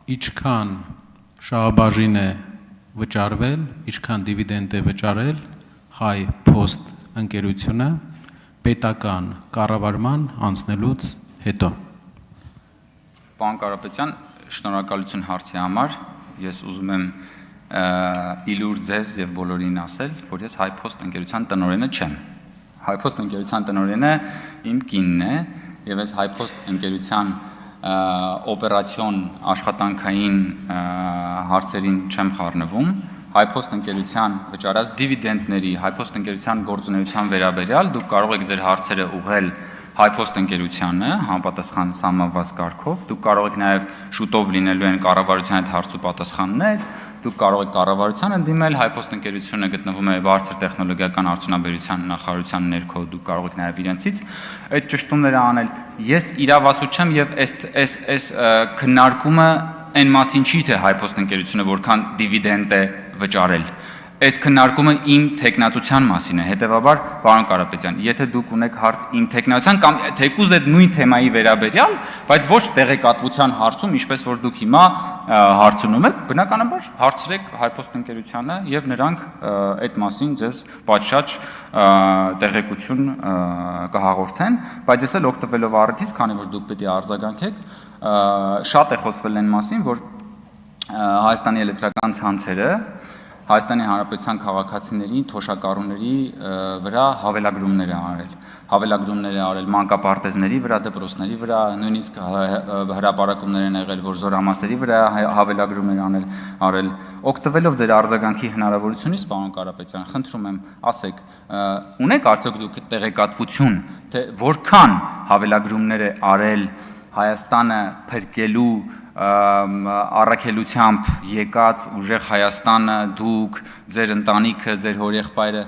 Ինչքան շահաբաժին է վճարվել, ինչքան դիվիդենդ է վճարել Հայ Post ընկերությունը պետական կառավարման անցնելուց հետո։ Պարոն Կարապետյան, շնորհակալություն հարցի համար։ Ես ուզում եմ իլուր ձեզ եւ բոլորին ասել, որ ես Հայ Post ընկերության տնօրենը չեմ։ Հայ Post ընկերության տնօրենը իմ կինն է եւ ես Հայ Post ընկերության օպերացիոն աշխատանքային հարցերին չեմ խառնվում, Հայ Post ընկերության վճարած դիվիդենդների, Հայ Post ընկերության գործունեության վերաբերյալ դուք կարող եք ձեր հարցերը ուղղել Հայ Post ընկերությանը համապատասխան սահմանված կարգով, դուք կարող եք նաև շուտով լինելու են կառավարության հետ հարց ու պատասխաններ, դուք կարող եք կառավարությանը դիմել, Հայ Post ընկերությունը գտնվում է բարձր տեխնոլոգիական արդյունաբերության նախարարության ներքո, դուք կարող եք նաև իրենցից այդ ճշտումները անել։ Ես իրավասու չեմ եւ այս քննարկումը այն մասին չի թե Հայ Post ընկերությունը որքան դիվիդենդ է վճարել։ Այս քննարկումը իմ տեխնատության մասին է, հետևաբար, պարոն Կարապետյան, եթե դուք ունեք հարց իմ տեխնատության կամ թեկուզ այդ նույն թեմայի վերաբերյալ, բայց ոչ տեղեկատվության հարցում, ինչպես որ դուք հիմա հարցնում եք, բնականաբար հարցրեք Հայ Post ընկերությանը եւ նրանք այդ մասին ձեզ պատշաճ տեղեկություն կհաղորդեն, բայց ես էլ օգտվելով առիթից, քանի որ դուք պետք է արձագանքեք, շատ է խոսվել այն մասին, որ Հայաստանի էլեկտրական ցանցերը Հայաստանի Հանրապետության քաղաքացիների, թոշակառուների վրա հավելագրումներ է արել։ Հավելագրումներ է արել մանկապարտեզների վրա, դպրոցների վրա, նույնիսկ հրապարակումներ են եղել, որ զորամասերի վրա հավելագրումներ արել։ Օգտվելով ձեր արձագանքի հնարավորությունից, պարոն Կարապետյան, խնդրում եմ, ասեք, ունեք արդյոք դուք տեղեկատվություն, թե որքան հավելագրումներ է արել Հայաստանը փրկելու առաքելությամբ եկած ուժեղ Հայաստանը, դուք, ձեր ընտանիքը, ձեր հորեղբայրը,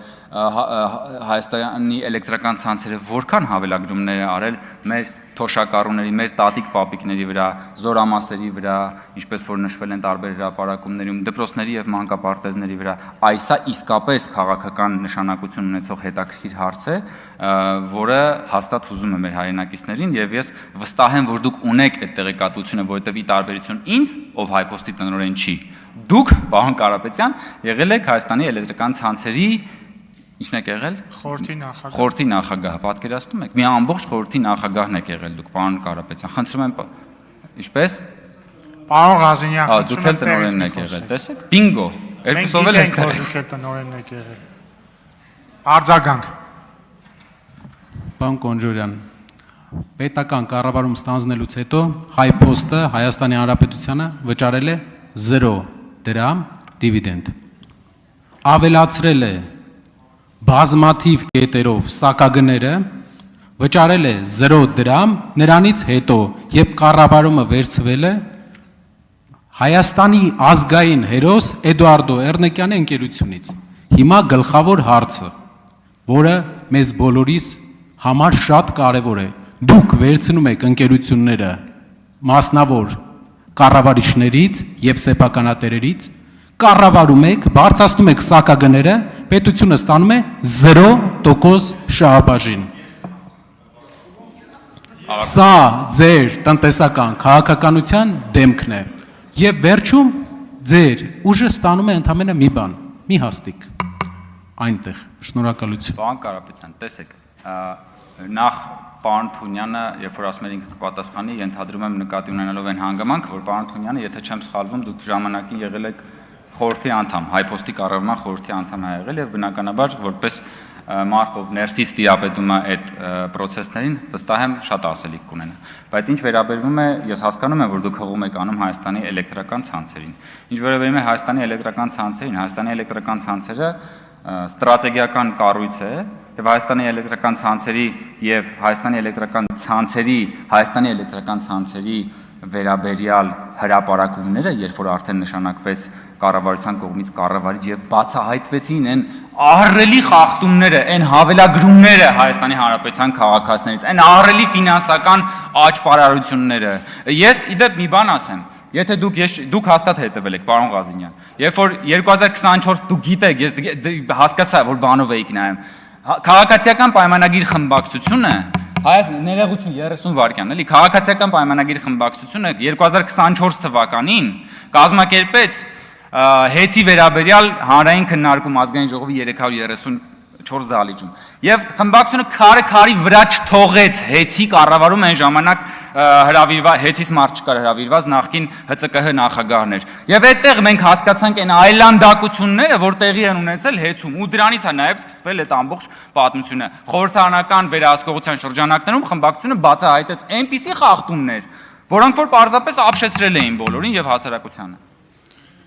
Հայաստանի էլեկտրական ցանցերը որքան հավելագրումներ է արել մեր թոշակառուների, մեր տատիկ պապիկների վրա, զորամասերի վրա, ինչպես որ նշվել են տարբեր հրապարակումներում, դպրոցների եւ մանկապարտեզների վրա, այսա իսկապես քաղաքական նշանակություն ունեցող հետաքրքիր հարց է, որը հաստատ հուզում է մեր հայրենակիցներին եւ ես վստահ եմ, որ դուք ունեք այդ տեղեկատվությունը, որովհետեւ ի տարբերություն ինձ, ով Հայ Post-ի տնօրեն չի, դուք, պարոն Կարապետյան, եղել եք Հայաստանի էլեկտրական ցանցերի Ինչն եք եղել։ Խորհրդի նախագահ, պատկերացնում եք։ Մի ամբողջ խորհրդի նախագահն եք եղել դուք, պարոն Կարապետյան։ Խնդրում եմ, ինչպես։ Պարոն Ղազինյան, դուք էլ տնօրենն եք եղել, տեսեք։ Բինգո։ Երկուսով էլ եք տնօրենն եք եղել։ Արձագանք։ Պարոն Կոնջորյան, պետական կառավարում ստանձնելուց հետո Հայ Post-ը Հայաստանի Հանրապետությանը վճարել է 0 դրամ դիվիդենդ։ Ավելացրել է բազմաթիվ կետերով սակագները, վճարել է 0 դրամ, նրանից հետո, երբ կառավարումը վերցվել է, Հայաստանի ազգային հերոս Էդուարդո Էռնեկյանի ընկերությունից։ Հիմա գլխավոր հարցը, որը մեզ բոլորիս համար շատ կարևոր է, դուք վերցնում եք ընկերությունները մասնավոր կառավարիչներից եւ սեփականատերերից, կառավարում եք, բարձրացնում եք սակագները, պետությունը ստանում է 0% շահաբաժին։ Սա ձեր տնտեսական քաղաքականության դեմքն է։ Եվ վերջում ձեր ուժը ստանում է ընդամենը մի բան, մի հաստիկ։ Այնտեղ, շնորհակալություն։ Պարոն Կարապետյան, տեսեք, նախ պարոն Թունյանը, երբ որ ասում եք ինքը կպատասխանի, ենթադրում եմ նկատի ունենալով այն հանգամանքը, որ պարոն Թունյանը, եթե չեմ սխալվում, դուք ժամանակին եղել եք խորհրդի անդամ, Հայ Post-ի կառավարման խորհրդի անդամ ա եղել եւ բնականաբար որպես մարդ ով ներսից տիրապետում է այդ process-ներին, վստահ եմ շատ ասելիք կունենա։ Բայց ինչ վերաբերվում է, ես հասկանում եմ, որ դուք հղում եք անում Հայաստանի էլեկտրական ցանցերին։ Ինչ վերաբերում է Հայաստանի էլեկտրական ցանցերին, Հայաստանի էլեկտրական ցանցերը ստրատեգիական կառույց է եւ Հայաստանի էլեկտրական ցանցերի եւ Հայաստանի էլեկտրական ցանցերի վերաբերյալ հրապարակումները, երբ որ արդեն նշանակվեց կառավարության կողմից կառավարիչ եւ բացահայտվեցին այն ահռելի խախտումները, այն հավելագրումները Հայաստանի Հանրապետության քաղաքացիներից, այն ահռելի ֆինանսական աճպարարությունները։ Ես իդեպ մի բան ասեմ, եթե դուք հաստատ հետևել եք, պարոն Ղազինյան, երբ որ 2024 դուք գիտեք, ես հասկացա, որ բանով էիք նայում, քաղաքացիական պայմանագիր խմբակցությունը Հայաց ներողություն 30 վայրկյան, էլի քաղաքացիական պայմանագիր խմբակցությունը 2024 թվականին կազմակերպեց հեծի վերաբերյալ հանրային քննարկում ազգային ժողովի 334 դահլիճում եւ խմբակցությունը քարի վրա չթողեց հեծի կառավարում այն ժամանակ հրավիրված հեծից մարդ չկար հրավիրված նախկին ՀՑԿՀ նախագահներ եւ այդտեղ մենք հասկացանք այն այլանդակությունները որ տեղի են ունեցել հեծում ու դրանից է նաեւ սկսվել այդ ամբողջ պատմությունը խորհրդարանական վերահսկողության շրջանակներում խմբակցությունը բացահայտեց այնպիսի խախտումներ որոնք որ պարզապես ապշեցրել էին բոլորին եւ հասարակությանը